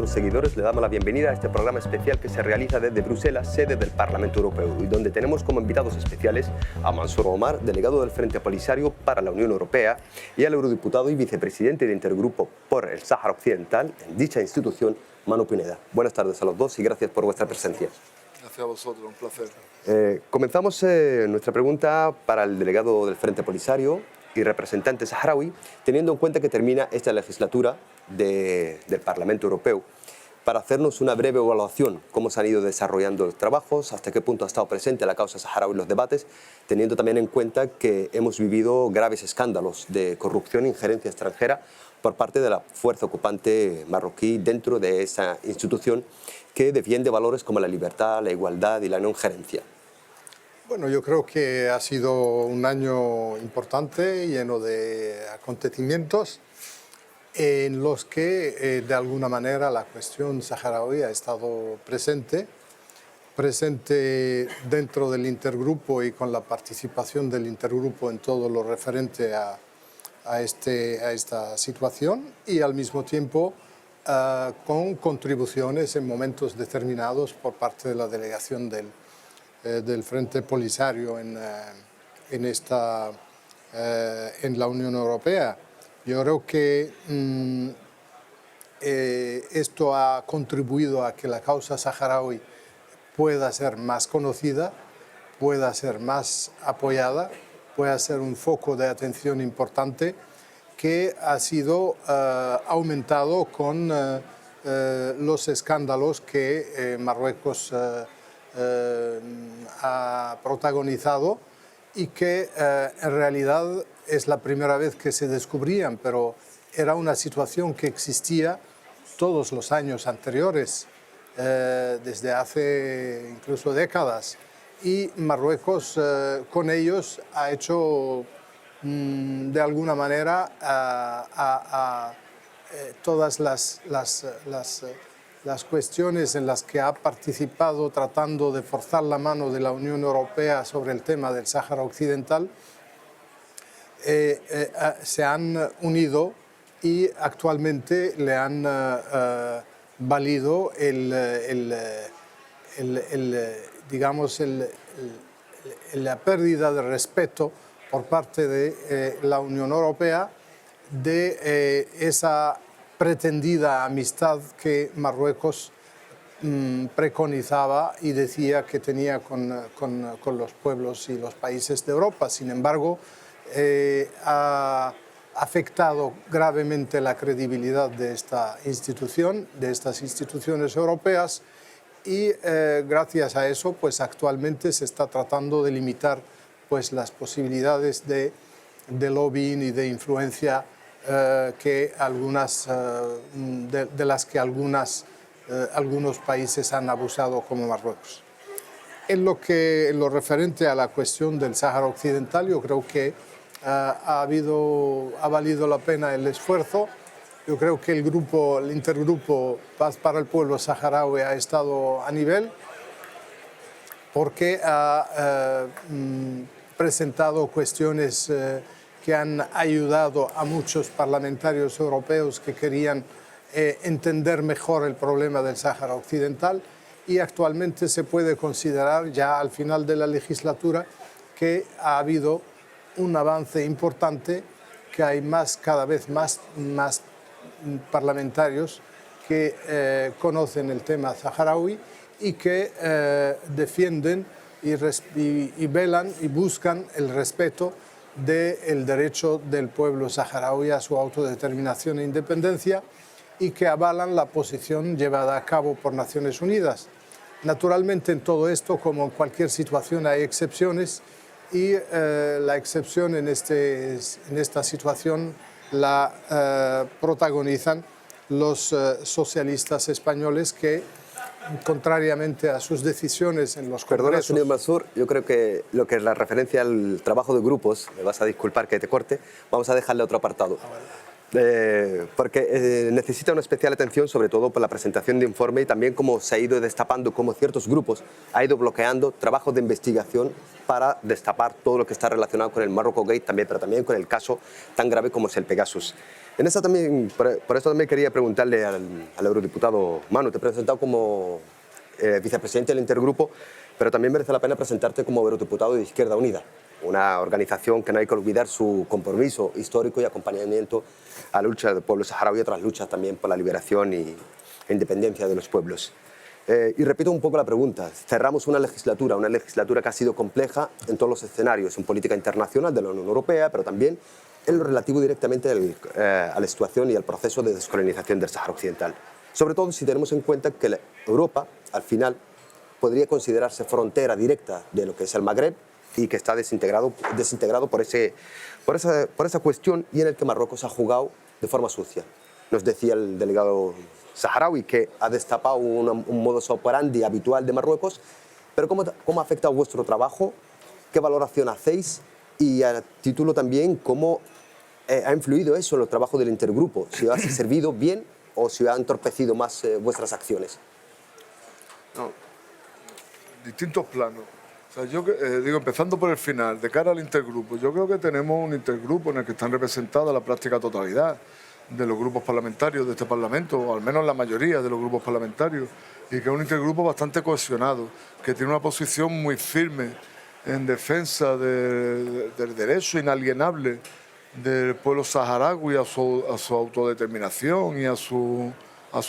sus seguidores le damos la bienvenida a este programa especial que se realiza desde Bruselas, sede del Parlamento Europeo, y donde tenemos como invitados especiales a Mansour Omar, delegado del Frente Polisario para la Unión Europea, y al eurodiputado y vicepresidente del Intergrupo por el Sáhara Occidental en dicha institución, Manu Pineda. Buenas tardes a los dos y gracias por vuestra presencia. Gracias a vosotros, un placer. Comenzamos nuestra pregunta para el delegado del Frente Polisario y representante saharaui, teniendo en cuenta que termina esta legislatura del Parlamento Europeo, para hacernos una breve evaluación, cómo se han ido desarrollando los trabajos, hasta qué punto ha estado presente la causa saharaui en los debates, teniendo también en cuenta que hemos vivido graves escándalos de corrupción e injerencia extranjera por parte de la fuerza ocupante marroquí dentro de esa institución que defiende valores como la libertad, la igualdad y la no injerencia. Bueno, yo creo que ha sido un año importante, lleno de acontecimientos, en los que de alguna manera la cuestión saharaui ha estado presente dentro del intergrupo y con la participación del intergrupo en todo lo referente a esta situación, y al mismo tiempo con contribuciones en momentos determinados por parte de la delegación del Frente Polisario en la Unión Europea. Yo creo que esto ha contribuido a que la causa saharaui pueda ser más conocida, pueda ser más apoyada, pueda ser un foco de atención importante que ha sido aumentado con los escándalos que Marruecos ha protagonizado y que en realidad es la primera vez que se descubrían, pero era una situación que existía todos los años anteriores, desde hace incluso décadas, y Marruecos con ellos ha hecho de alguna manera todas las cuestiones en las que ha participado tratando de forzar la mano de la Unión Europea sobre el tema del Sáhara Occidental, se han unido y actualmente le han valido la pérdida de respeto por parte de la Unión Europea de esa pretendida amistad que Marruecos preconizaba y decía que tenía con los pueblos y los países de Europa. Sin embargo, ha afectado gravemente la credibilidad de esta institución, de estas instituciones europeas, y gracias a eso, pues actualmente se está tratando de limitar pues las posibilidades de lobbying y de influencia de las que algunos países han abusado, como Marruecos. En lo referente a la cuestión del Sáhara Occidental, yo creo que ha valido la pena el esfuerzo. Yo creo que el intergrupo Paz para el Pueblo Saharaui ha estado a nivel, porque ha presentado cuestiones que han ayudado a muchos parlamentarios europeos que querían entender mejor el problema del Sáhara Occidental, y actualmente se puede considerar ya al final de la legislatura que ha habido un avance importante, que hay cada vez más parlamentarios que conocen el tema saharaui y que defienden y velan y buscan el respeto del derecho del pueblo saharaui a su autodeterminación e independencia, y que avalan la posición llevada a cabo por Naciones Unidas. Naturalmente, en todo esto, como en cualquier situación, hay excepciones, y la excepción en esta situación la protagonizan los socialistas españoles, que, contrariamente a sus decisiones en los congresos... Perdona, señor Mansour, yo creo que lo que es la referencia al trabajo de grupos, me vas a disculpar que te corte, vamos a dejarle otro apartado. Porque necesita una especial atención, sobre todo por la presentación de informe y también cómo se ha ido destapando, cómo ciertos grupos han ido bloqueando trabajos de investigación para destapar todo lo que está relacionado con el Morocco Gate también, pero también con el caso tan grave como es el Pegasus. En esta también, por eso también quería preguntarle al eurodiputado Manu, te he presentado como vicepresidente del Intergrupo, pero también merece la pena presentarte como eurodiputado de Izquierda Unida, una organización que no hay que olvidar su compromiso histórico y acompañamiento a la lucha del pueblo saharaui y otras luchas también por la liberación e independencia de los pueblos. Y repito un poco la pregunta, cerramos una legislatura que ha sido compleja en todos los escenarios, en política internacional de la Unión Europea, pero también en lo relativo directamente a la situación y al proceso de descolonización del Sáhara Occidental. Sobre todo si tenemos en cuenta que Europa, al final, podría considerarse frontera directa de lo que es el Magreb y que está desintegrado por esa cuestión y en el que Marruecos ha jugado de forma sucia. Nos decía el delegado saharaui que ha destapado un modus operandi habitual de Marruecos, pero ¿cómo ha afectado vuestro trabajo? ¿Qué valoración hacéis? Y a título también, ¿cómo ha influido eso en el trabajo del intergrupo? ¿Si os ha servido bien o si ha entorpecido más vuestras acciones? No, distintos planos. O sea, yo digo, empezando por el final, de cara al intergrupo, yo creo que tenemos un intergrupo en el que están representadas la práctica totalidad de los grupos parlamentarios de este Parlamento, o al menos la mayoría de los grupos parlamentarios, y que es un intergrupo bastante cohesionado, que tiene una posición muy firme en defensa del derecho inalienable del pueblo saharaui a su autodeterminación y a su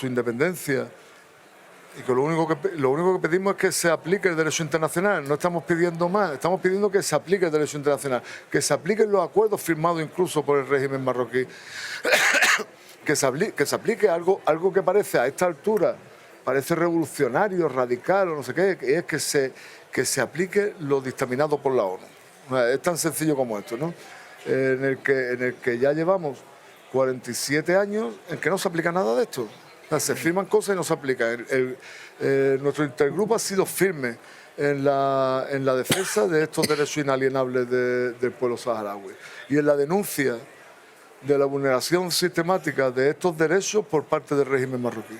independencia. Y que lo único que pedimos es que se aplique el derecho internacional, no estamos pidiendo más, estamos pidiendo que se aplique el derecho internacional, que se apliquen los acuerdos firmados incluso por el régimen marroquí, que se aplique algo que parece a esta altura, parece revolucionario, radical o no sé qué, es que se aplique lo dictaminado por la ONU. Es tan sencillo como esto, ¿no? En el que ya llevamos 47 años en que no se aplica nada de esto. O sea, se firman cosas y no se aplican. Nuestro intergrupo ha sido firme en la defensa de estos derechos inalienables del pueblo saharaui y en la denuncia de la vulneración sistemática de estos derechos por parte del régimen marroquí.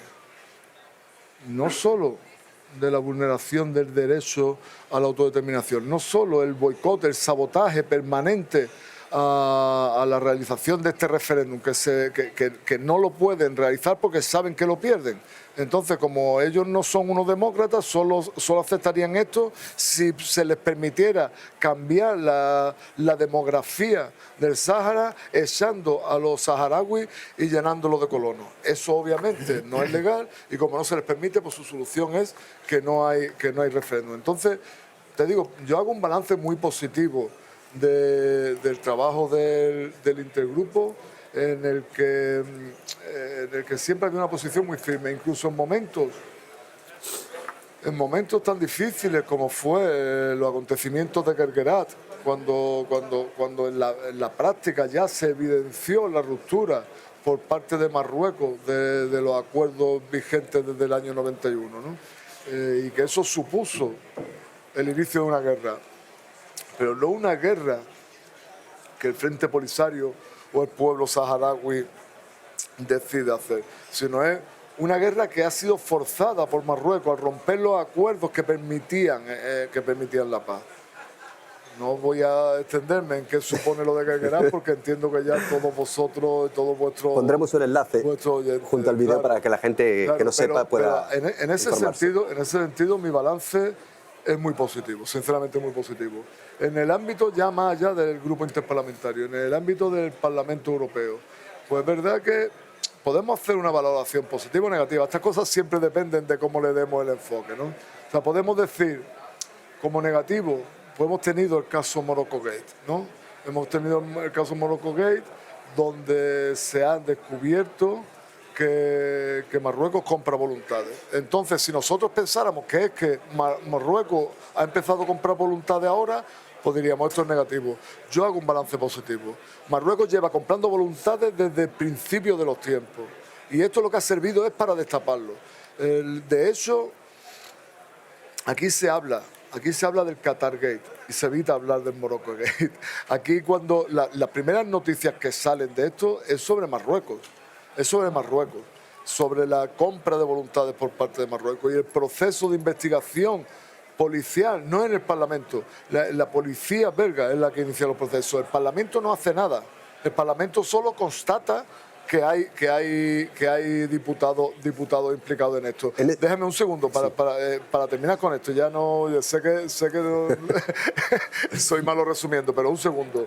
No solo de la vulneración del derecho a la autodeterminación, no solo el boicot, el sabotaje permanente a la realización de este referéndum, que no lo pueden realizar porque saben que lo pierden. Entonces, como ellos no son unos demócratas, solo aceptarían esto si se les permitiera cambiar la demografía del Sáhara, echando a los saharauis y llenándolo de colonos. Eso obviamente no es legal y como no se les permite, pues su solución es que no hay referéndum. Entonces, te digo, yo hago un balance muy positivo del trabajo del intergrupo, en el que siempre hay una posición muy firme, incluso en momentos tan difíciles como fue los acontecimientos de Guerguerat, cuando en la práctica ya se evidenció la ruptura por parte de Marruecos de los acuerdos vigentes desde el año 91, ¿no? Y que eso supuso el inicio de una guerra. Pero no una guerra que el Frente Polisario o el pueblo saharaui decide hacer, sino es una guerra que ha sido forzada por Marruecos al romper los acuerdos que permitían la paz. No voy a extenderme en qué supone lo de Guerguerat porque entiendo que ya todos vosotros, todos vuestros... Pondremos un enlace junto al video, claro, para que la gente que no sepa pueda en ese sentido mi balance es muy positivo, sinceramente muy positivo. En el ámbito ya más allá del grupo interparlamentario, en el ámbito del Parlamento Europeo, pues es verdad que podemos hacer una valoración positiva o negativa. Estas cosas siempre dependen de cómo le demos el enfoque, ¿no? O sea, podemos decir como negativo, pues hemos tenido el caso Morocco Gate, ¿no? Hemos tenido el caso Morocco Gate, donde se han descubierto que Marruecos compra voluntades. Entonces, si nosotros pensáramos que es que Marruecos ha empezado a comprar voluntades ahora, pues diríamos esto es negativo. Yo hago un balance positivo. Marruecos lleva comprando voluntades desde el principio de los tiempos. Y esto lo que ha servido es para destaparlo. De hecho, aquí se habla del Qatar Gate y se evita hablar del Morocco Gate. Aquí cuando las primeras noticias que salen de esto es sobre Marruecos. Es sobre Marruecos, sobre la compra de voluntades por parte de Marruecos y el proceso de investigación policial, no en el Parlamento. La policía belga es la que inicia los procesos. El Parlamento no hace nada. El Parlamento solo constata que hay diputados implicados en esto. Déjame un segundo para terminar con esto. Ya no, yo sé que soy malo resumiendo, pero un segundo.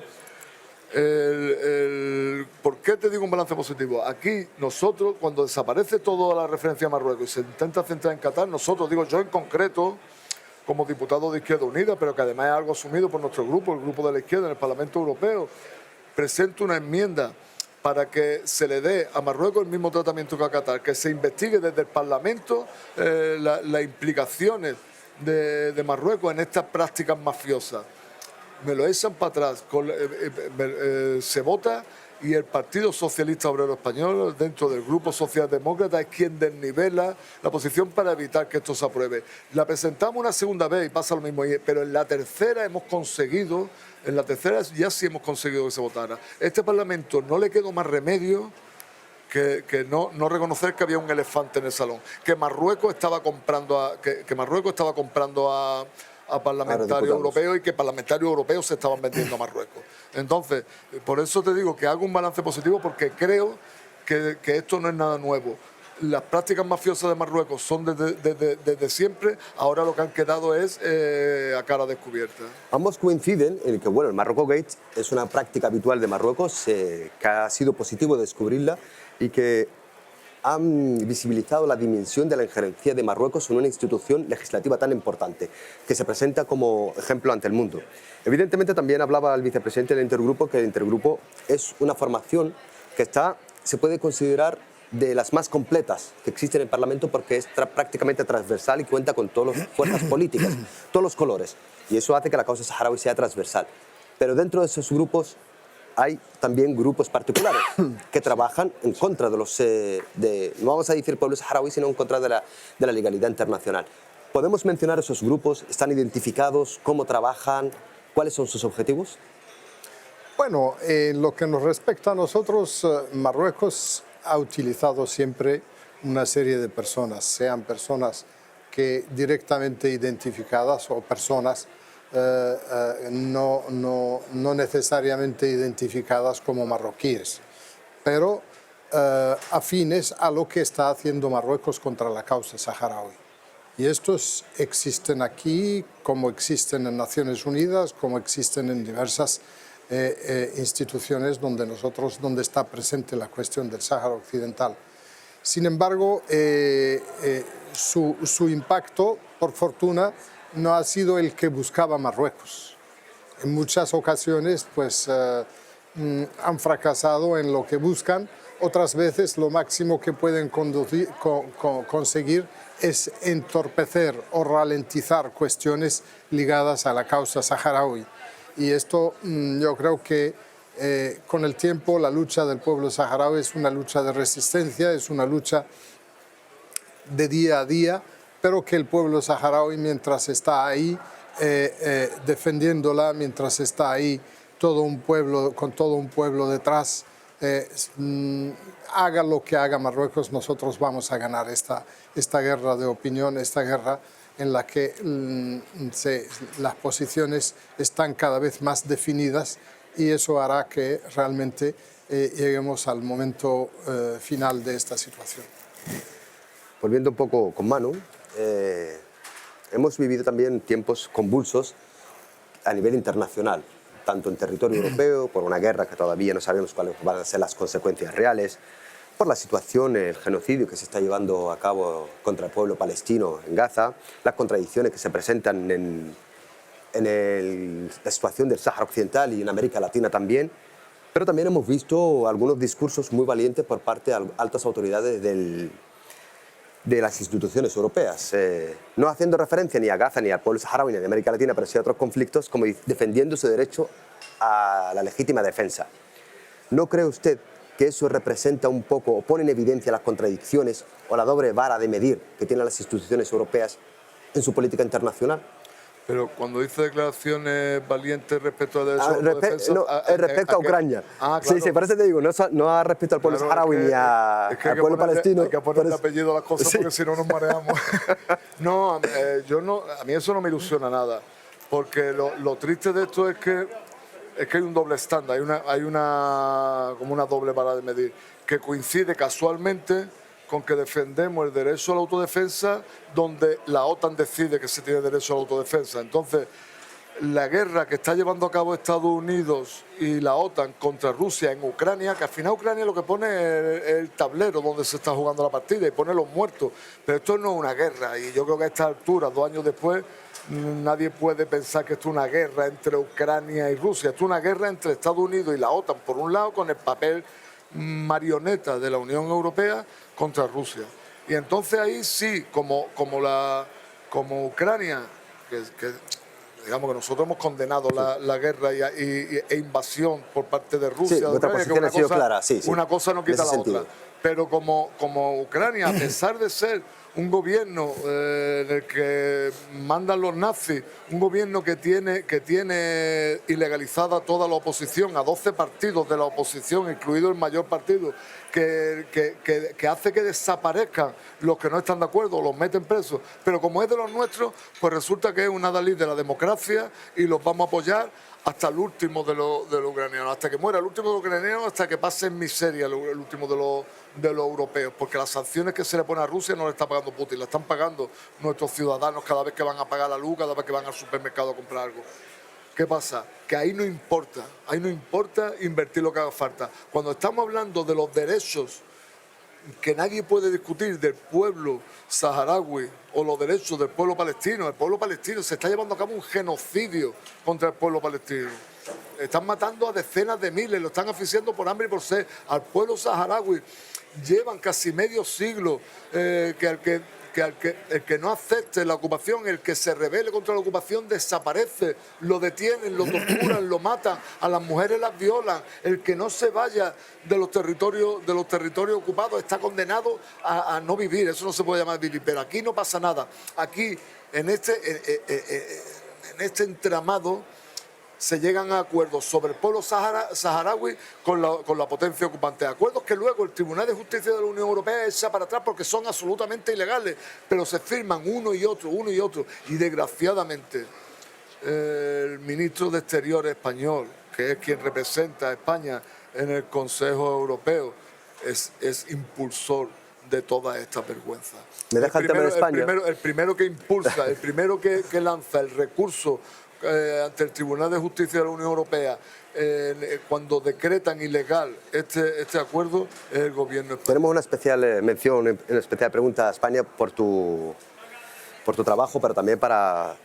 ¿Por qué te digo un balance positivo? Aquí nosotros, cuando desaparece toda la referencia a Marruecos y se intenta centrar en Qatar, nosotros, digo yo en concreto, como diputado de Izquierda Unida, pero que además es algo asumido por nuestro grupo, el grupo de la izquierda en el Parlamento Europeo, presento una enmienda para que se le dé a Marruecos el mismo tratamiento que a Qatar, que se investigue desde el Parlamento las implicaciones de Marruecos en estas prácticas mafiosas. Me lo echan para atrás, se vota y el Partido Socialista Obrero Español, dentro del Grupo Socialdemócrata, es quien desnivela la posición para evitar que esto se apruebe. La presentamos una segunda vez y pasa lo mismo, pero en la tercera ya sí hemos conseguido que se votara. Este Parlamento no le quedó más remedio que no reconocer que había un elefante en el salón, que Marruecos estaba comprando a parlamentarios europeos y que parlamentarios europeos se estaban vendiendo a Marruecos. Entonces, por eso te digo que hago un balance positivo, porque creo que esto no es nada nuevo. Las prácticas mafiosas de Marruecos son desde siempre, ahora lo que han quedado es a cara descubierta. Ambos coinciden en que el Marruecos Gate es una práctica habitual de Marruecos, que ha sido positivo descubrirla y que han visibilizado la dimensión de la injerencia de Marruecos en una institución legislativa tan importante, que se presenta como ejemplo ante el mundo. Evidentemente también hablaba el vicepresidente del Intergrupo, que el Intergrupo es una formación que se puede considerar de las más completas que existen en el Parlamento, porque es prácticamente transversal y cuenta con todas las fuerzas políticas, todos los colores, y eso hace que la causa saharaui sea transversal. Pero dentro de esos grupos hay también grupos particulares que trabajan en contra de no vamos a decir pueblo saharaui, sino en contra de la legalidad internacional. ¿Podemos mencionar esos grupos? ¿Están identificados? ¿Cómo trabajan? ¿Cuáles son sus objetivos? Bueno, en lo que nos respecta a nosotros, Marruecos ha utilizado siempre una serie de personas, sean personas que directamente identificadas o personas no necesariamente identificadas como marroquíes, pero afines a lo que está haciendo Marruecos contra la causa saharaui. Y estos existen aquí, como existen en Naciones Unidas, como existen en diversas instituciones donde está presente la cuestión del Sáhara Occidental. Sin embargo, su impacto, por fortuna, no ha sido el que buscaba Marruecos. En muchas ocasiones han fracasado en lo que buscan, otras veces lo máximo que pueden conseguir es entorpecer o ralentizar cuestiones ligadas a la causa saharaui. Y esto yo creo que con el tiempo la lucha del pueblo saharaui es una lucha de resistencia, es una lucha de día a día, pero que el pueblo saharaui, mientras está ahí defendiéndola, mientras está ahí con todo un pueblo detrás, haga lo que haga Marruecos, nosotros vamos a ganar esta guerra de opinión, esta guerra en la que las posiciones están cada vez más definidas, y eso hará que realmente lleguemos al momento final de esta situación. Volviendo un poco con Manu, hemos vivido también tiempos convulsos a nivel internacional, tanto en territorio europeo, por una guerra que todavía no sabemos cuáles van a ser las consecuencias reales, por la situación, el genocidio que se está llevando a cabo contra el pueblo palestino en Gaza, las contradicciones que se presentan en la situación del Sáhara Occidental y en América Latina también, pero también hemos visto algunos discursos muy valientes por parte de altas autoridades de las instituciones europeas, no haciendo referencia ni a Gaza, ni al pueblo saharaui, ni a América Latina, pero sí a otros conflictos, como defendiendo su derecho a la legítima defensa. ¿No cree usted que eso representa un poco o pone en evidencia las contradicciones o la doble vara de medir que tienen las instituciones europeas en su política internacional? Pero cuando dice declaraciones valientes respecto a la autodefensa... no, respecto a Ucrania. Ah, Sí, claro. sí, por eso te digo, no a respecto al pueblo Claro, saharaui ni es que al pueblo palestino. Hay que ponerle apellido a las cosas Sí. porque si no nos mareamos. No, a mí eso no me ilusiona nada. Porque lo triste de esto es que hay un doble estándar, como una doble vara de medir, que coincide casualmente con que defendemos el derecho a la autodefensa donde la OTAN decide que se tiene derecho a la autodefensa. Entonces, la guerra que está llevando a cabo Estados Unidos y la OTAN contra Rusia en Ucrania, que al final Ucrania lo que pone es el tablero donde se está jugando la partida y pone los muertos, pero esto no es una guerra y yo creo que a esta altura, 2 años después, nadie puede pensar que esto es una guerra entre Ucrania y Rusia, esto es una guerra entre Estados Unidos y la OTAN, por un lado con el papel marioneta de la Unión Europea contra Rusia. Y entonces ahí sí, como Ucrania, que digamos que nosotros hemos condenado la guerra e invasión por parte de Rusia. Sí, nuestra posición ha sido clara, sí. Una cosa no quita la sentido. otra. Pero como Ucrania, a pesar de ser un gobierno en el que mandan los nazis, un gobierno que tiene ilegalizada toda la oposición, a 12 partidos de la oposición, incluido el mayor partido, que hace que desaparezcan los que no están de acuerdo, los meten presos. Pero como es de los nuestros, pues resulta que es un adalid de la democracia y los vamos a apoyar hasta el último de los ucranianos, hasta que muera el último de los ucranianos, hasta que pase en miseria el último de los europeos, porque las sanciones que se le pone a Rusia no le está pagando Putin, la están pagando nuestros ciudadanos cada vez que van a pagar la luz, cada vez que van al supermercado a comprar algo. ¿Qué pasa? Que ahí no importa invertir lo que haga falta. Cuando estamos hablando de los derechos que nadie puede discutir del pueblo saharaui o los derechos del pueblo palestino, el pueblo palestino se está llevando a cabo un genocidio contra el pueblo palestino. Están matando a decenas de miles, lo están asfixiando por hambre y por sed. Al pueblo saharaui llevan casi medio siglo el que no acepte la ocupación, el que se rebele contra la ocupación desaparece, lo detienen, lo torturan, lo matan, a las mujeres las violan, el que no se vaya de los territorios ocupados está condenado a no vivir, eso no se puede llamar vivir, pero aquí no pasa nada. Aquí, en este entramado, se llegan a acuerdos sobre el pueblo saharaui con la potencia ocupante. Acuerdos que luego el Tribunal de Justicia de la Unión Europea echa para atrás porque son absolutamente ilegales, pero se firman uno y otro. Y desgraciadamente el ministro de Exteriores español, que es quien representa a España en el Consejo Europeo, es impulsor de toda esta vergüenza. Me deja el tema de España. El primero que impulsa, el primero que lanza el recurso ante el Tribunal de Justicia de la Unión Europea cuando decretan ilegal este acuerdo es el gobierno español. Tenemos una especial mención, una especial pregunta a España por tu trabajo, pero también para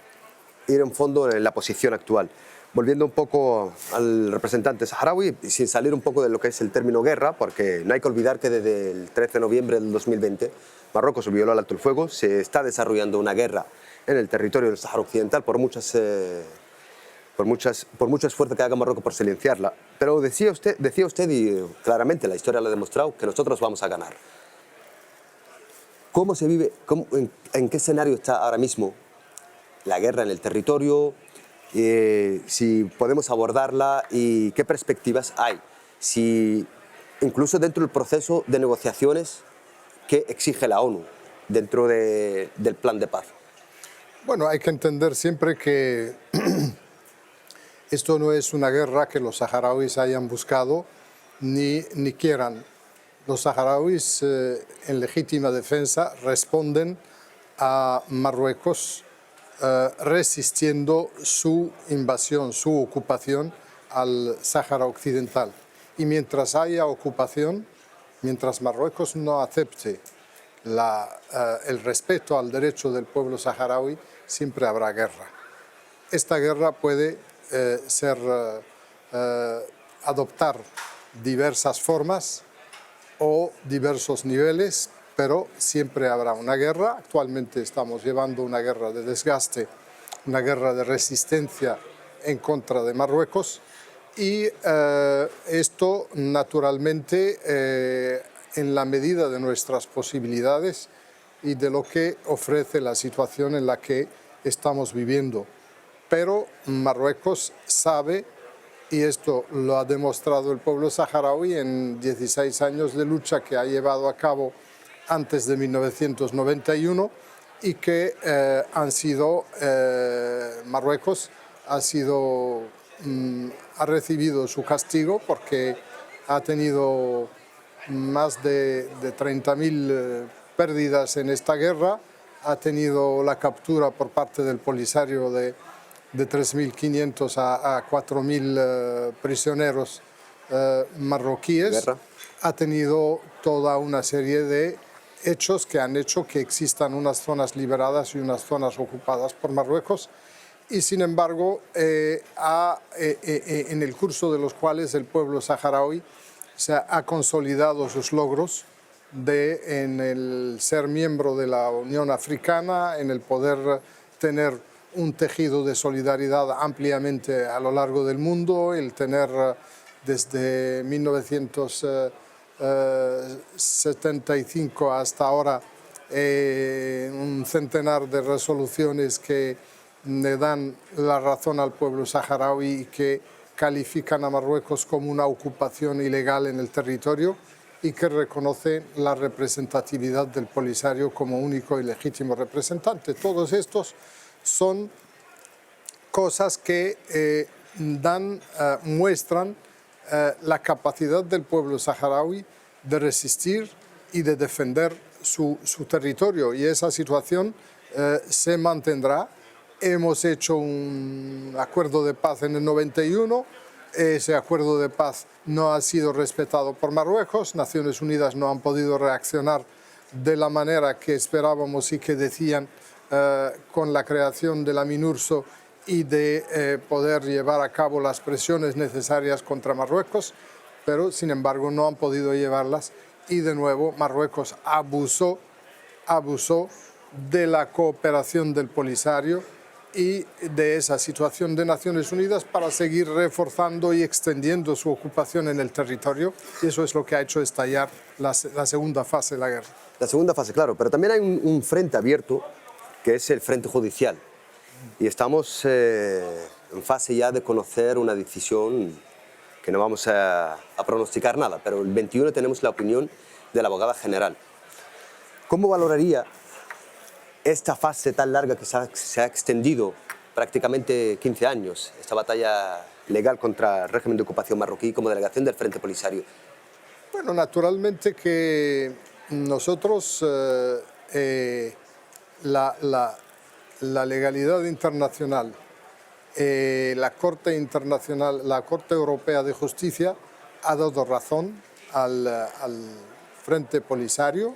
ir en fondo en la posición actual. Volviendo un poco al representante saharaui, y sin salir un poco de lo que es el término guerra, porque no hay que olvidar que desde el 13 de noviembre del 2020 Marruecos violó el alto el fuego, se está desarrollando una guerra en el territorio del Sáhara Occidental por mucho esfuerzo que haga Marruecos por silenciarla. Pero decía usted y claramente la historia lo ha demostrado, que nosotros vamos a ganar. ¿Cómo se vive, en qué escenario está ahora mismo la guerra en el territorio? Si podemos abordarla y qué perspectivas hay. Si incluso dentro del proceso de negociaciones que exige la ONU dentro del plan de paz. Bueno, hay que entender siempre que esto no es una guerra que los saharauis hayan buscado ni quieran. Los saharauis en legítima defensa responden a Marruecos resistiendo su invasión, su ocupación al Sáhara Occidental. Y mientras haya ocupación, mientras Marruecos no acepte el respeto al derecho del pueblo saharaui, siempre habrá guerra. Esta guerra puede adoptar diversas formas o diversos niveles, pero siempre habrá una guerra. Actualmente estamos llevando una guerra de desgaste, una guerra de resistencia en contra de Marruecos y esto naturalmente en la medida de nuestras posibilidades y de lo que ofrece la situación en la que estamos viviendo. pero Marruecos sabe, y esto lo ha demostrado el pueblo saharaui en 16 años de lucha que ha llevado a cabo antes de 1991, y que Marruecos ha recibido su castigo porque ha tenido más de 30.000 pérdidas en esta guerra, ha tenido la captura por parte del Polisario de 3.500 a 4.000 prisioneros marroquíes, Guerra. ha tenido toda una serie de hechos que han hecho que existan unas zonas liberadas y unas zonas ocupadas por Marruecos, y sin embargo en el curso de los cuales el pueblo saharaui ha consolidado sus logros en el ser miembro de la Unión Africana, en el poder tener un tejido de solidaridad ampliamente a lo largo del mundo, el tener desde 1975 hasta ahora un centenar de resoluciones que le dan la razón al pueblo saharaui y que califican a Marruecos como una ocupación ilegal en el territorio, y que reconoce la representatividad del Polisario como único y legítimo representante. Todos estos son cosas que muestran la capacidad del pueblo saharaui de resistir y de defender su territorio, y esa situación se mantendrá. Hemos hecho un acuerdo de paz en el 91, ese acuerdo de paz no ha sido respetado por Marruecos, Naciones Unidas no han podido reaccionar de la manera que esperábamos y que decían con la creación de la MINURSO y de poder llevar a cabo las presiones necesarias contra Marruecos, pero sin embargo no han podido llevarlas, y de nuevo Marruecos abusó de la cooperación del Polisario y de esa situación de Naciones Unidas para seguir reforzando y extendiendo su ocupación en el territorio, y eso es lo que ha hecho estallar la segunda fase de la guerra. La segunda fase, claro, pero también hay un frente abierto, que es el frente judicial, y estamos en fase ya de conocer una decisión que no vamos a pronosticar nada, pero el 21 tenemos la opinión de la abogada general. ¿Cómo valoraría esta fase tan larga que se ha extendido prácticamente 15 años, esta batalla legal contra el régimen de ocupación marroquí como delegación del Frente Polisario? Bueno, naturalmente que nosotros la legalidad internacional, la Corte Europea de Justicia ha dado razón al Frente Polisario,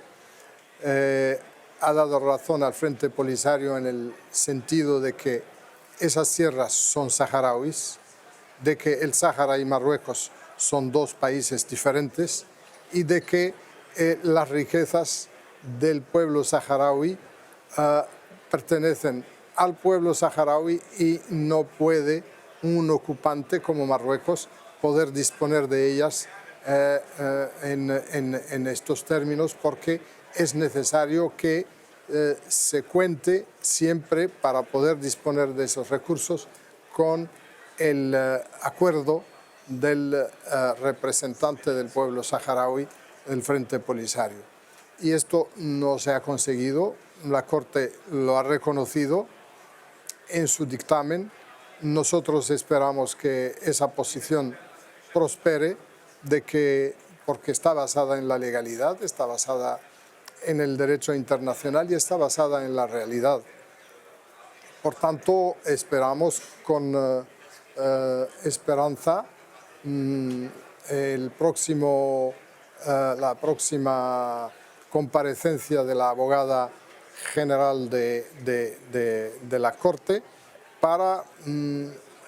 ha dado razón al Frente Polisario en el sentido de que esas tierras son saharauis, de que el Sáhara y Marruecos son dos países diferentes, y de que las riquezas del pueblo saharaui pertenecen al pueblo saharaui, y no puede un ocupante como Marruecos poder disponer de ellas en estos términos, porque es necesario que se cuente siempre, para poder disponer de esos recursos, con el acuerdo del representante del pueblo saharaui del Frente Polisario. Y esto no se ha conseguido, la Corte lo ha reconocido en su dictamen. Nosotros esperamos que esa posición prospere, porque está basada en la legalidad, está basada en el derecho internacional y está basada en la realidad. Por tanto, esperamos con esperanza la próxima comparecencia de la abogada general de la Corte para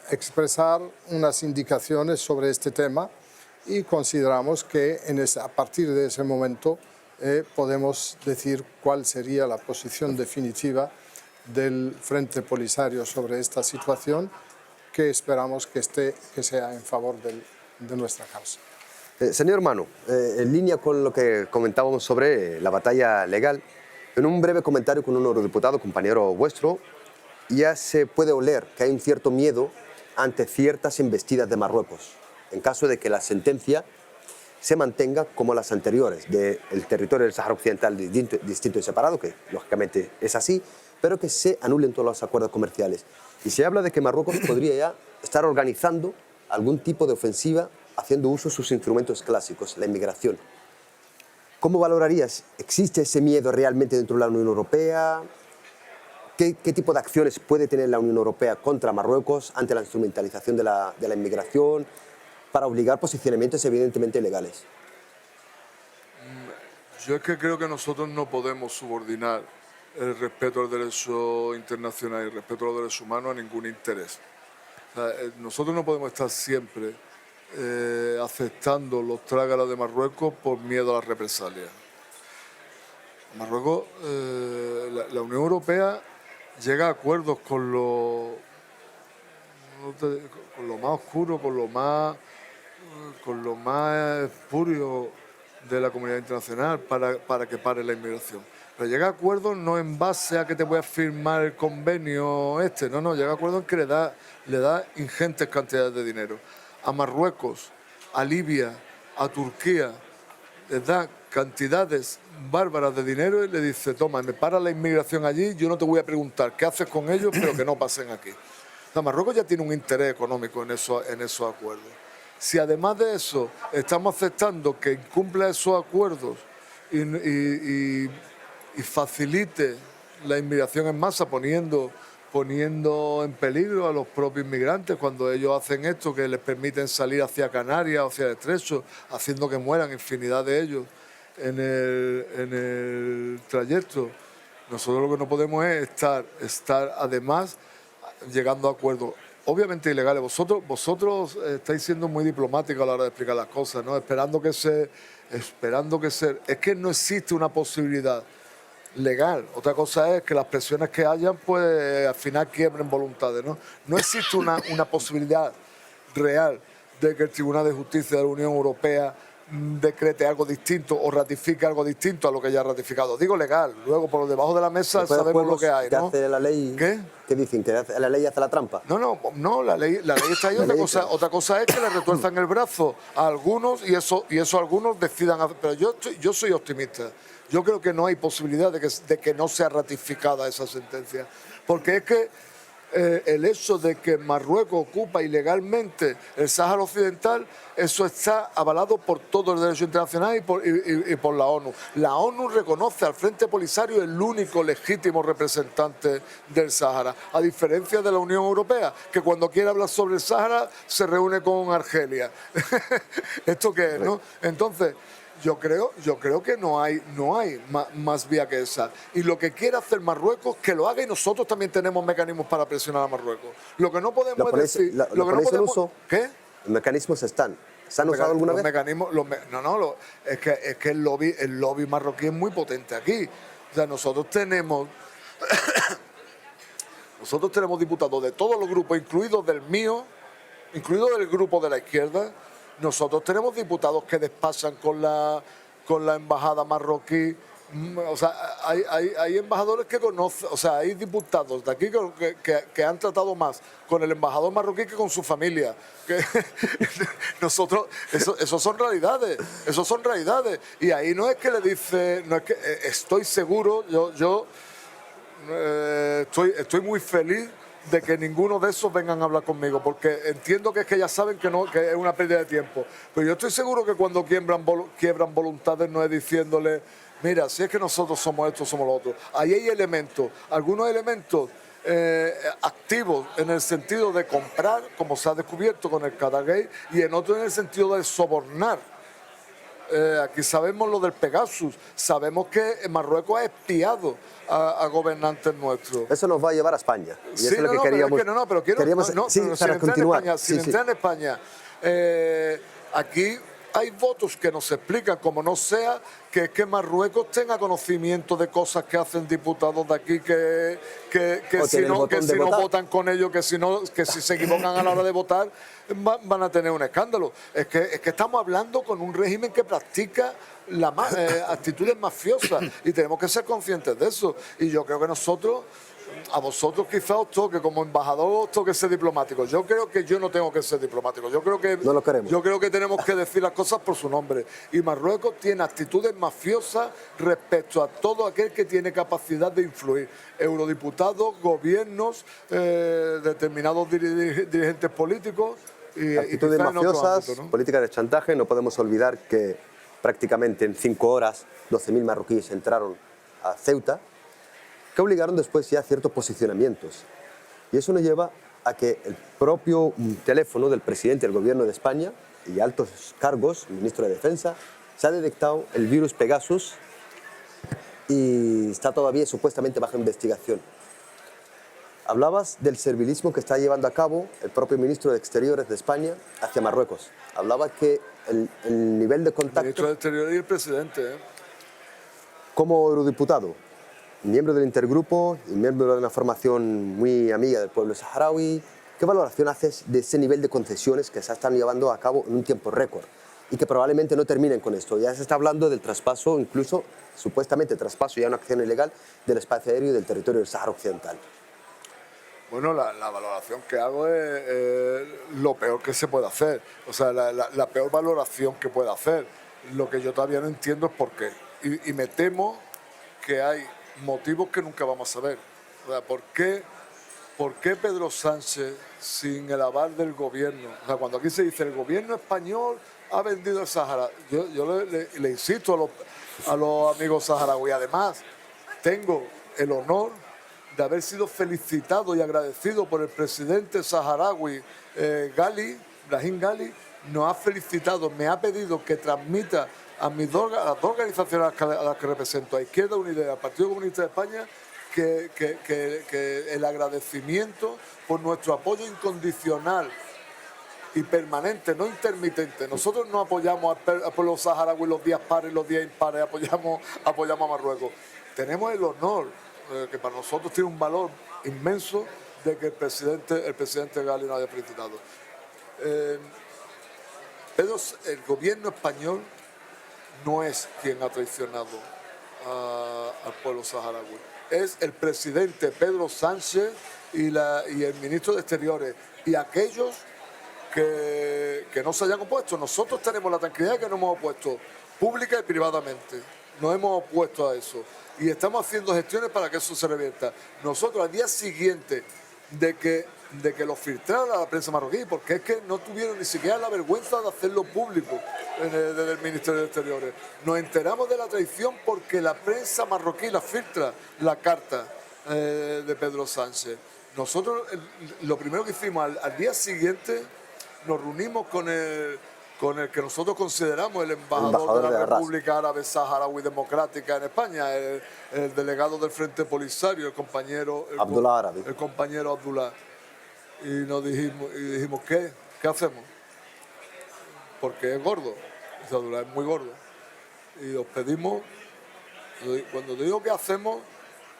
expresar unas indicaciones sobre este tema, y consideramos que a partir de ese momento podemos decir cuál sería la posición definitiva del Frente Polisario sobre esta situación, que esperamos que sea en favor de nuestra causa. Señor Mano, en línea con lo que comentábamos sobre la batalla legal, en un breve comentario con un eurodiputado, compañero vuestro, ya se puede oler que hay un cierto miedo ante ciertas embestidas de Marruecos, en caso de que la sentencia se mantenga como las anteriores, del territorio del Sáhara Occidental distinto y separado, que lógicamente es así, pero que se anulen todos los acuerdos comerciales. Y se habla de que Marruecos podría ya estar organizando algún tipo de ofensiva haciendo uso de sus instrumentos clásicos, la inmigración. ¿Cómo valorarías? ¿Existe ese miedo realmente dentro de la Unión Europea? ¿Qué tipo de acciones puede tener la Unión Europea contra Marruecos ante la instrumentalización de la inmigración para obligar posicionamientos evidentemente ilegales? Yo es que creo que nosotros no podemos subordinar el respeto al derecho internacional y el respeto a los derechos humanos a ningún interés. O sea, nosotros no podemos estar siempre aceptando los trágalas de Marruecos por miedo a las represalias. Marruecos, la Unión Europea llega a acuerdos con lo más oscuro, con lo más espurio de la comunidad internacional para que pare la inmigración. Pero llega a acuerdos no en base a que te voy a firmar el convenio no, llega a acuerdos en que le da ingentes cantidades de dinero. A Marruecos, a Libia, a Turquía, les da cantidades bárbaras de dinero y le dice, toma, me para la inmigración allí, yo no te voy a preguntar qué haces con ellos, pero que no pasen aquí. O sea, Marruecos ya tiene un interés económico en esos acuerdos. Si además de eso estamos aceptando que incumpla esos acuerdos y facilite la inmigración en masa poniendo en peligro a los propios inmigrantes cuando ellos hacen esto, que les permiten salir hacia Canarias o hacia el Estrecho, haciendo que mueran infinidad de ellos en el trayecto. Nosotros lo que no podemos es estar además llegando a acuerdos obviamente ilegales. Vosotros estáis siendo muy diplomáticos a la hora de explicar las cosas, ¿no? Esperando que es que no existe una posibilidad legal. Otra cosa es que las presiones que hayan, pues al final quiebren voluntades, ¿no? No existe una posibilidad real de que el Tribunal de Justicia de la Unión Europea decrete algo distinto o ratifique algo distinto a lo que ya ha ratificado. Digo legal, luego por debajo de la mesa sabemos lo que hay, ¿no? ¿Qué hace la ley? ¿Qué? ¿Qué dicen? ¿Que la ley hace la trampa? No, la ley está ahí. Otra cosa es que le retuerzan el brazo a algunos y eso algunos decidan hacer. Pero yo soy optimista. Yo creo que no hay posibilidad de que no sea ratificada esa sentencia. Porque es que el hecho de que Marruecos ocupa ilegalmente el Sáhara Occidental, eso está avalado por todo el derecho internacional y por la ONU. La ONU reconoce al Frente Polisario el único legítimo representante del Sáhara, a diferencia de la Unión Europea, que cuando quiere hablar sobre el Sáhara se reúne con Argelia. ¿Esto qué es, no? Entonces, yo creo que no hay más vía que esa. Y lo que quiere hacer Marruecos, que lo haga, y nosotros también tenemos mecanismos para presionar a Marruecos. Lo que no podemos es decir... ¿Lo ponéis en uso? ¿Qué? Los mecanismos están. ¿Se han usado alguna vez? Es que el lobby marroquí es muy potente aquí. O sea, nosotros tenemos diputados de todos los grupos, incluidos del mío, incluido del grupo de la izquierda. Nosotros tenemos diputados que despachan con la embajada marroquí. O sea, hay embajadores que conocen, o sea, hay diputados de aquí que han tratado más con el embajador marroquí que con su familia. Nosotros, eso son realidades, Y ahí no es que le dice, no es que estoy seguro, yo estoy muy feliz de que ninguno de esos vengan a hablar conmigo, porque entiendo que es que ya saben que es una pérdida de tiempo. Pero yo estoy seguro que cuando quiebran voluntades no es diciéndole, mira, si es que nosotros somos esto, somos lo otro. Ahí hay elementos, algunos elementos activos en el sentido de comprar, como se ha descubierto con el Qatargate, y en otro en el sentido de sobornar. Aquí sabemos lo del Pegasus, sabemos que Marruecos ha espiado a gobernantes nuestros. Eso nos va a llevar a España. Y sí, eso es lo que queríamos. Pero quiero, para continuar. Sin entrar en España, aquí hay votos que nos explican, como no sea, que es que Marruecos tenga conocimiento de cosas que hacen diputados de aquí, que si no votan con ellos, que si se equivocan a la hora de votar, van a tener un escándalo. Es que estamos hablando con un régimen que practica actitudes mafiosas y tenemos que ser conscientes de eso. Y yo creo que nosotros a vosotros quizá os toque, como embajador os toque ser diplomático. Yo creo que yo no tengo que ser diplomático. Yo creo que, No lo queremos. yo creo que tenemos que decir las cosas por su nombre. Y Marruecos tiene actitudes mafiosas respecto a todo aquel que tiene capacidad de influir. Eurodiputados, gobiernos, determinados dirigentes políticos. Y Actitudes quizá en otro mafiosas, ámbito, ¿no? políticas de chantaje. No podemos olvidar que prácticamente en 5 horas 12.000 marroquíes entraron a Ceuta, que obligaron después ya a ciertos posicionamientos. Y eso nos lleva a que el propio teléfono del presidente del gobierno de España y altos cargos, el ministro de Defensa, se ha detectado el virus Pegasus y está todavía supuestamente bajo investigación. Hablabas del servilismo que está llevando a cabo el propio ministro de Exteriores de España hacia Marruecos. Hablaba que el nivel de El contacto... ministro de Exteriores y el presidente. Como eurodiputado, miembro del intergrupo y miembro de una formación muy amiga del pueblo saharaui, ¿qué valoración haces de ese nivel de concesiones que se están llevando a cabo en un tiempo récord y que probablemente no terminen con esto? Ya se está hablando del traspaso, incluso supuestamente traspaso, ya una acción ilegal, del espacio aéreo y del territorio del Sáhara Occidental. Bueno, la valoración que hago es lo peor que se puede hacer. O sea, la peor valoración que puede hacer. Lo que yo todavía no entiendo es por qué. Y me temo que hay motivos que nunca vamos a saber. O sea, ¿por qué Pedro Sánchez, sin el aval del gobierno? O sea, cuando aquí se dice el gobierno español ha vendido el Sáhara, yo le insisto a los amigos saharauis. Además, tengo el honor de haber sido felicitado y agradecido por el presidente saharaui Brahim Ghali. Nos ha felicitado, me ha pedido que transmita a las dos organizaciones a las que represento, a Izquierda Unida y al Partido Comunista de España, que el agradecimiento por nuestro apoyo incondicional y permanente, no intermitente. Nosotros no apoyamos al pueblo saharaui los días pares, los días impares, apoyamos a Marruecos. Tenemos el honor, que para nosotros tiene un valor inmenso, de que el presidente Ghali nos haya felicitado. Pero el gobierno español no es quien ha traicionado al pueblo saharaui. Es el presidente Pedro Sánchez y el ministro de Exteriores y aquellos que no se hayan opuesto. Nosotros tenemos la tranquilidad de que nos hemos opuesto pública y privadamente. Nos hemos opuesto a eso y estamos haciendo gestiones para que eso se revierta. Nosotros al día siguiente de que lo filtrara la prensa marroquí, porque es que no tuvieron ni siquiera la vergüenza de hacerlo público desde el Ministerio de Exteriores. Nos enteramos de la traición porque la prensa marroquí la filtra la carta de Pedro Sánchez. Nosotros lo primero que hicimos al día siguiente, nos reunimos con el que nosotros consideramos el embajador de la República Árabe Saharaui Democrática en España, el delegado del Frente Polisario, el compañero Abdullah. Y dijimos, ¿qué hacemos? Porque es gordo. Dice Abdullah, es muy gordo. Y os pedimos, cuando digo que hacemos,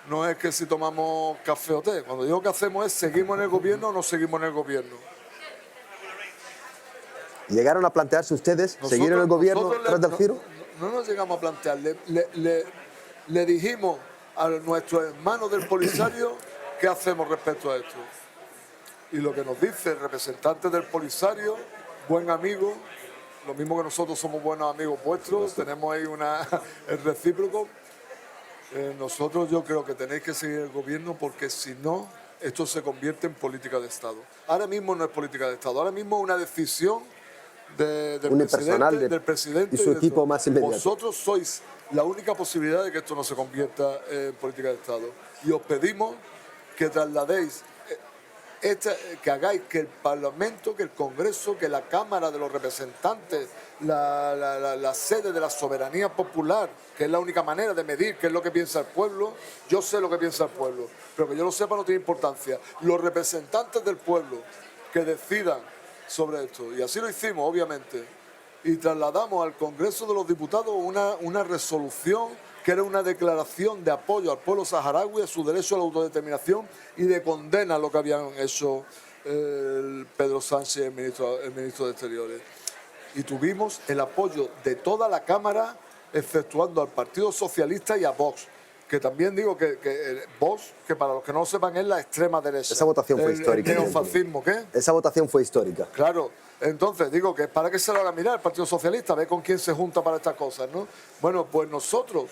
no es que si tomamos café o té. Cuando digo que hacemos es, ¿seguimos en el gobierno o no seguimos en el gobierno? ¿Llegaron a plantearse ustedes seguir en el gobierno tras del giro? No nos llegamos a plantear. Le dijimos a nuestros hermanos del Polisario qué hacemos respecto a esto. Y lo que nos dice el representante del Polisario, buen amigo, lo mismo que nosotros somos buenos amigos vuestros, tenemos ahí el recíproco. Nosotros yo creo que tenéis que seguir el gobierno porque si no, esto se convierte en política de Estado. Ahora mismo no es política de Estado, ahora mismo es una decisión del presidente y su equipo más inmediato. Vosotros sois la única posibilidad de que esto no se convierta en política de Estado. Y os pedimos que trasladéis, que hagáis que el Parlamento, que el Congreso, que la Cámara de los Representantes, la sede de la soberanía popular, que es la única manera de medir qué es lo que piensa el pueblo. Yo sé lo que piensa el pueblo, pero que yo lo sepa no tiene importancia. Los representantes del pueblo que decidan sobre esto, y así lo hicimos obviamente, y trasladamos al Congreso de los Diputados una resolución que era una declaración de apoyo al pueblo saharaui, a su derecho a la autodeterminación y de condena a lo que habían hecho Pedro Sánchez, el ministro de Exteriores. Y tuvimos el apoyo de toda la Cámara, exceptuando al Partido Socialista y a Vox. que también digo que Vox, que para los que no lo sepan es la extrema derecha. Esa votación fue histórica. El neofascismo, ¿qué? Esa votación fue histórica. Claro, entonces digo que para qué se lo haga mirar el Partido Socialista, ve con quién se junta para estas cosas, ¿no? Bueno, pues nosotros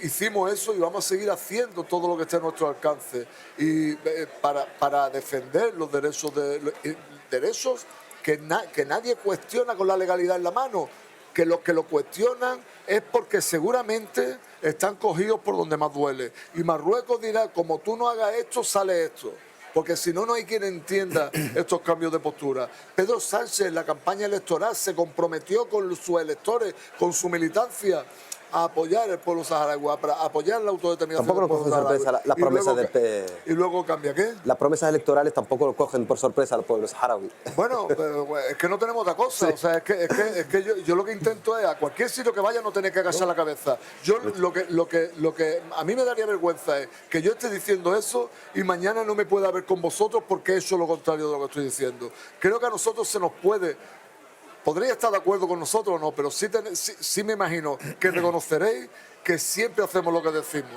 hicimos eso y vamos a seguir haciendo todo lo que esté a nuestro alcance y para defender los derechos que nadie cuestiona con la legalidad en la mano, que los que lo cuestionan es porque seguramente están cogidos por donde más duele. Y Marruecos dirá, como tú no hagas esto, sale esto. Porque si no, no hay quien entienda estos cambios de postura. Pedro Sánchez en la campaña electoral se comprometió con sus electores, con su militancia, a apoyar el pueblo saharaui, a apoyar la autodeterminación Tampoco del nos pueblo cogen sorpresa las promesas del P. Y luego cambia, ¿qué? Las promesas electorales tampoco lo cogen por sorpresa al pueblo saharaui. Bueno, pero es que no tenemos otra cosa. Sí. O sea, es que yo lo que intento es a cualquier sitio que vaya no tener que agachar la cabeza. Yo lo que a mí me daría vergüenza es que yo esté diciendo eso y mañana no me pueda ver con vosotros porque he hecho lo contrario de lo que estoy diciendo. Creo que a nosotros se nos puede. Podréis estar de acuerdo con nosotros o no, pero sí me imagino que reconoceréis que siempre hacemos lo que decimos.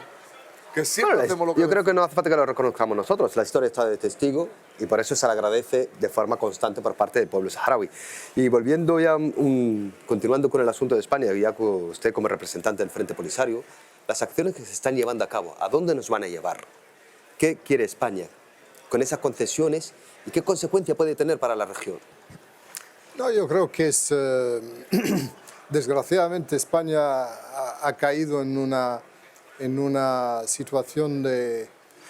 Que siempre hacemos lo que Yo creo que no hace falta que lo reconozcamos nosotros. La historia está de testigo y por eso se le agradece de forma constante por parte del pueblo saharaui. Y volviendo ya, continuando con el asunto de España, ya con usted como representante del Frente Polisario, las acciones que se están llevando a cabo, ¿a dónde nos van a llevar? ¿Qué quiere España con esas concesiones y qué consecuencia puede tener para la región? No, yo creo que es, desgraciadamente España ha caído en una situación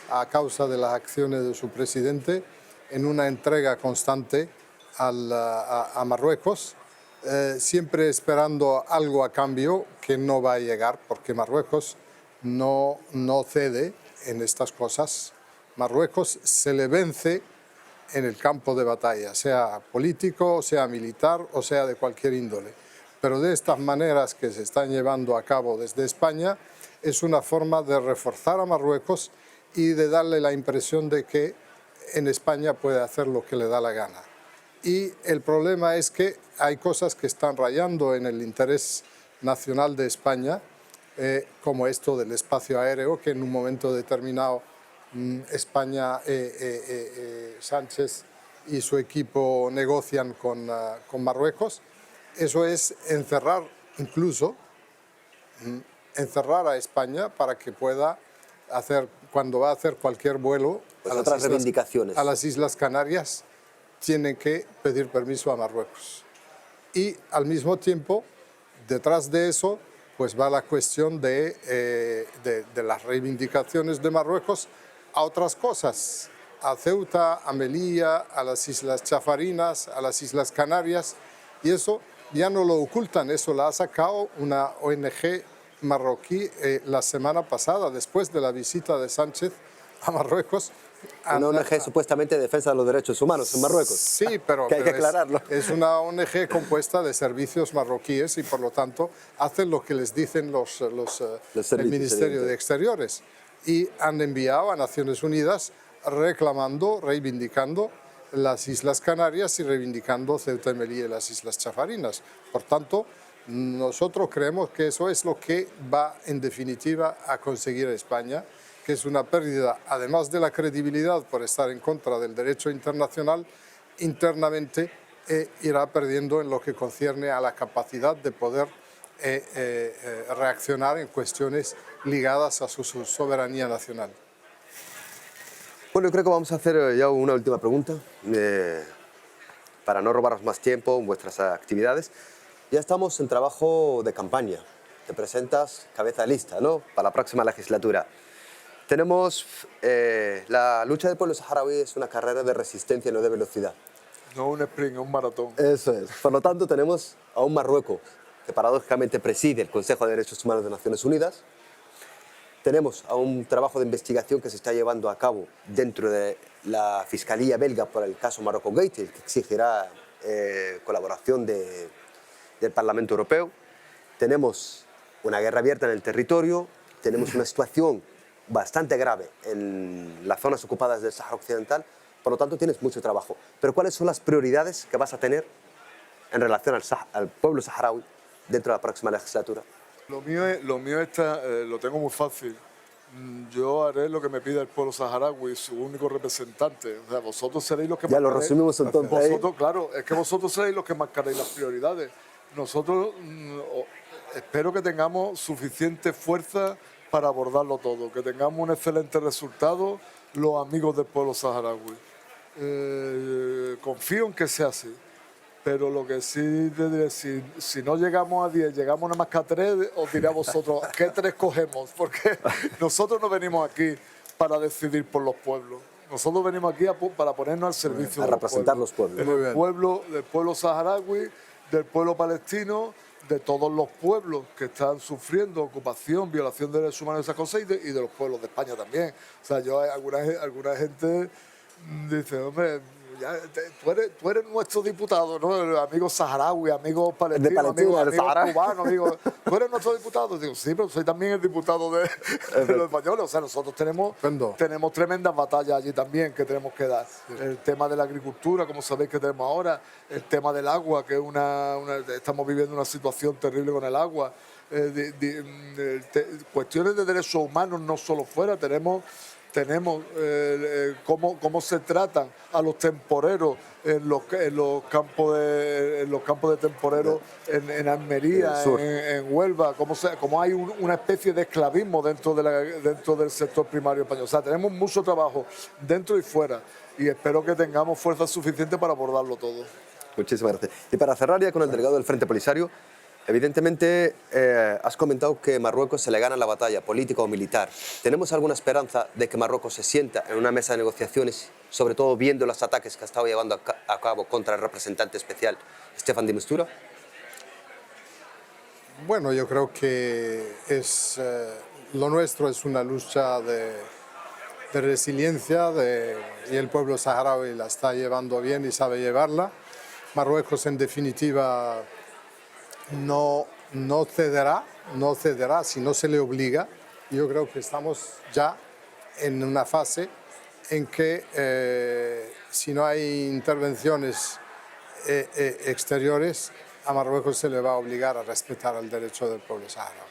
a causa de las acciones de su presidente, en una entrega constante a Marruecos, siempre esperando algo a cambio que no va a llegar, porque Marruecos no cede en estas cosas. Marruecos se le vence en el campo de batalla, sea político, sea militar o sea de cualquier índole. Pero de estas maneras que se están llevando a cabo desde España es una forma de reforzar a Marruecos y de darle la impresión de que en España puede hacer lo que le da la gana. Y el problema es que hay cosas que están rayando en el interés nacional de España, como esto del espacio aéreo, que en un momento determinado España, Sánchez y su equipo negocian con Marruecos. Eso es encerrar, incluso encerrar a España para que pueda hacer, cuando va a hacer cualquier vuelo reivindicaciones a las Islas Canarias, tiene que pedir permiso a Marruecos. Y al mismo tiempo, detrás de eso, pues va la cuestión de las reivindicaciones de Marruecos a otras cosas, a Ceuta, a Melilla, a las Islas Chafarinas, a las Islas Canarias, y eso ya no lo ocultan, eso lo ha sacado una ONG marroquí la semana pasada, después de la visita de Sánchez a Marruecos. Una ONG supuestamente de defensa de los derechos humanos en Marruecos. Sí, pero, hay que aclararlo. Es una ONG compuesta de servicios marroquíes y por lo tanto hacen lo que les dicen el Ministerio de Exteriores. Y han enviado a Naciones Unidas reclamando, reivindicando las Islas Canarias y reivindicando Ceuta y Melilla y las Islas Chafarinas. Por tanto, nosotros creemos que eso es lo que va en definitiva a conseguir España, que es una pérdida, además de la credibilidad por estar en contra del derecho internacional, internamente irá perdiendo en lo que concierne a la capacidad de poder reaccionar en cuestiones ligadas a su soberanía nacional. Bueno, yo creo que vamos a hacer ya una última pregunta, para no robaros más tiempo en vuestras actividades. Ya estamos en trabajo de campaña. Te presentas cabeza de lista, ¿no?, para la próxima legislatura. Tenemos la lucha del pueblo saharaui es una carrera de resistencia, no de velocidad. No un sprint, un maratón. Eso es. Por lo tanto, tenemos a un Marruecos que paradójicamente preside el Consejo de Derechos Humanos de Naciones Unidas. Tenemos a un trabajo de investigación que se está llevando a cabo dentro de la Fiscalía belga por el caso Morocco Gate, que exigirá colaboración del Parlamento Europeo. Tenemos una guerra abierta en el territorio, tenemos una situación bastante grave en las zonas ocupadas del Sáhara Occidental, por lo tanto tienes mucho trabajo. Pero ¿cuáles son las prioridades que vas a tener en relación al pueblo saharaui dentro de la próxima legislatura? Lo mío está, lo tengo muy fácil. Yo haré lo que me pida el pueblo saharaui, su único representante. O sea, vosotros seréis los que Ya lo marcaréis- resumimos entonces ahí. Vosotros, claro, es que vosotros seréis los que marcaréis las prioridades. Nosotros espero que tengamos suficiente fuerza para abordarlo todo, que tengamos un excelente resultado los amigos del pueblo saharaui. Confío en que sea así. Pero lo que sí te diré, si no llegamos a 10, llegamos nada más que a 3, os diré a vosotros, ¿qué 3 cogemos? Porque nosotros no venimos aquí para decidir por los pueblos. Nosotros venimos aquí para ponernos al servicio A de representar los pueblos. Del pueblo saharaui, del pueblo palestino, de todos los pueblos que están sufriendo ocupación, violación de derechos humanos y esas cosas, y de los pueblos de España también. O sea, alguna gente dice, hombre, tú eres nuestro diputado, ¿no? Amigo saharaui, amigo palestino, amigo cubano, tú eres nuestro diputado. Digo, sí, pero soy también el diputado de los españoles. O sea, nosotros tenemos tremendas batallas allí también que tenemos que dar. El tema de la agricultura, como sabéis que tenemos ahora, el tema del agua, que es estamos viviendo una situación terrible con el agua. Cuestiones de derechos humanos no solo fuera, tenemos cómo se tratan a los temporeros en los campos de temporeros en Almería, en Huelva, cómo hay una especie de esclavismo dentro del sector primario español. O sea, tenemos mucho trabajo dentro y fuera y espero que tengamos fuerza suficiente para abordarlo todo. Muchísimas gracias. Y para cerrar ya con el delegado del Frente Polisario, evidentemente has comentado que Marruecos se le gana la batalla política o militar. ¿Tenemos alguna esperanza de que Marruecos se sienta en una mesa de negociaciones, sobre todo viendo los ataques que ha estado llevando a cabo contra el representante especial Staffan de Mistura? Bueno, yo creo que lo nuestro es una lucha de resiliencia y el pueblo saharaui la está llevando bien y sabe llevarla. Marruecos, en definitiva, no cederá si no se le obliga. Yo creo que estamos ya en una fase en que si no hay intervenciones exteriores, a Marruecos se le va a obligar a respetar el derecho del pueblo saharaui.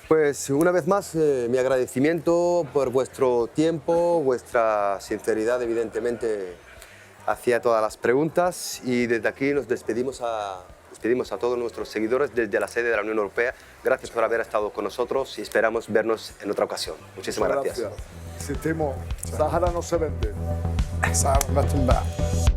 Pues una vez más, mi agradecimiento por vuestro tiempo, vuestra sinceridad, evidentemente, hacia todas las preguntas, y desde aquí nos despedimos a todos nuestros seguidores desde la sede de la Unión Europea. Gracias por haber estado con nosotros y esperamos vernos en otra ocasión. Muchísimas gracias. Insistimos, Sahara no se vende. Sahara no se vende.